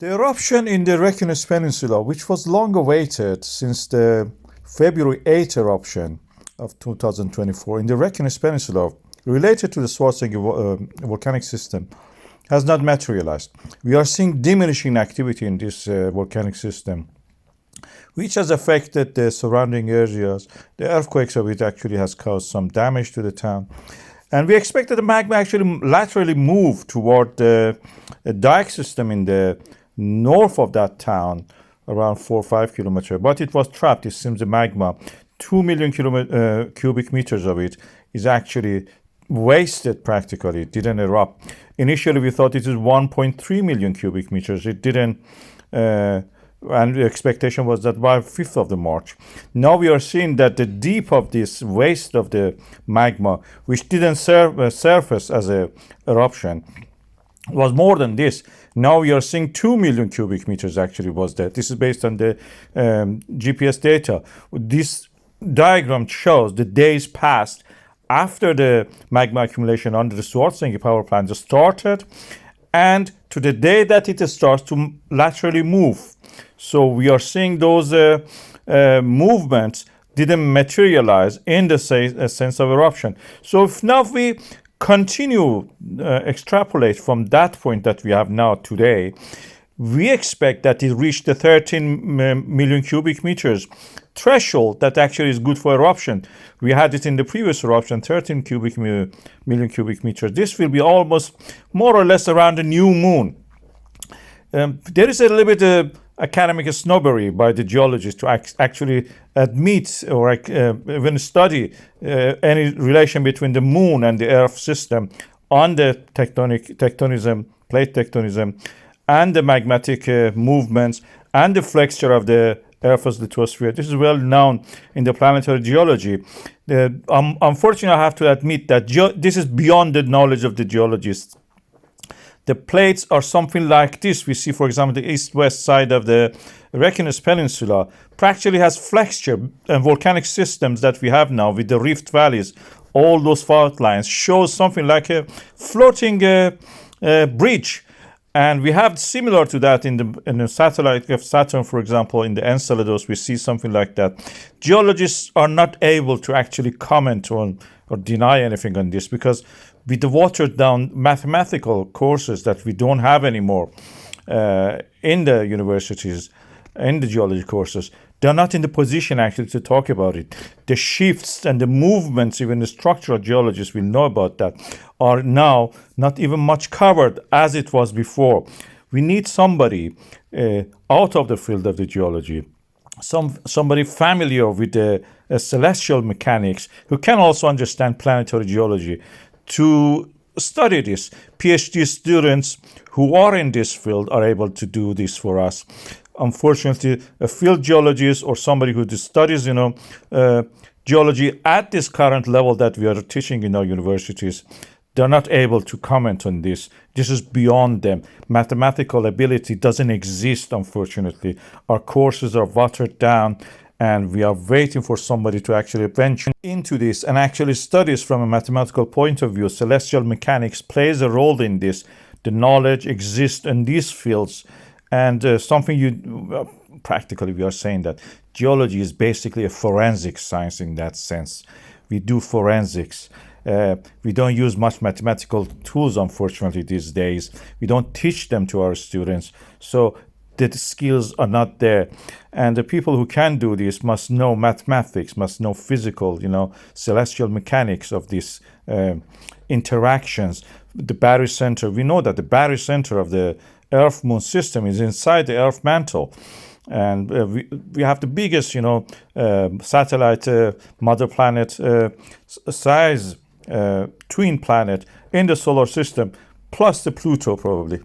The eruption in the Reykjanes Peninsula, which was long awaited since the February 8 eruption of 2024 in the Reykjanes Peninsula, related to the Svartsengi volcanic system, has not materialized. We are seeing diminishing activity in this volcanic system, which has affected the surrounding areas. The earthquakes of it actually has caused some damage to the town. And we expect that the magma actually laterally move toward the dike system in the north of that town, around 4 or 5 kilometers. But it was trapped. It seems the magma, 2 million cubic meters of it, is actually wasted practically. It didn't erupt. Initially, we thought it is 1.3 million cubic meters. It didn't. And the expectation was that by 5th of the March. Now we are seeing that the deep of this waste of the magma, which didn't surface as a eruption, was more than this. Now we are seeing 2 million cubic meters actually was there. This is based on the GPS data. This diagram shows the days passed after the magma accumulation under the Svartsengi power plant started and to the day that it starts to laterally move. So we are seeing those movements didn't materialize in the sense of eruption. So if now we continue extrapolate from that point that we have now today, we expect that it reached the 13 million cubic meters threshold that actually is good for eruption. We had it in the previous eruption, 13 million cubic meters. This will be almost more or less around the new moon. There is a little bit academic snobbery by the geologists to actually admit or even study any relation between the moon and the earth system on the tectonism, plate tectonism, and the magmatic movements and the flexure of the Earth's lithosphere. This is well known in the planetary geology. Unfortunately, I have to admit that this is beyond the knowledge of the geologists. The plates are something like this. We see, for example, the east-west side of the Reykjanes Peninsula practically has flexure and volcanic systems that we have now with the rift valleys. All those fault lines show something like a floating bridge. And we have similar to that in the satellite of Saturn, for example, in the Enceladus, we see something like that. Geologists are not able to actually comment on or deny anything on this because with the watered down mathematical courses that we don't have anymore in the universities, in the geology courses, they're not in the position actually to talk about it. The shifts and the movements, even the structural geologists will know about that, are now not even much covered as it was before. We need somebody out of the field of the geology, somebody familiar with the celestial mechanics who can also understand planetary geology to study this. PhD students who are in this field are able to do this for us. Unfortunately, a field geologist or somebody who studies, geology at this current level that we are teaching in our universities, they're not able to comment on this. This is beyond them. Mathematical ability doesn't exist, unfortunately. Our courses are watered down, and we are waiting for somebody to actually venture into this and actually studies from a mathematical point of view. Celestial mechanics plays a role in this. The knowledge exists in these fields. And practically we are saying that geology is basically a forensic science in that sense. We do forensics. We don't use much mathematical tools, unfortunately, these days. We don't teach them to our students. So the skills are not there. And the people who can do this must know mathematics, must know physical, celestial mechanics of these interactions. The barycenter, we know that the barycenter of the Earth-Moon system is inside the Earth mantle. And we have the biggest, satellite mother planet size twin planet in the solar system, plus the Pluto probably.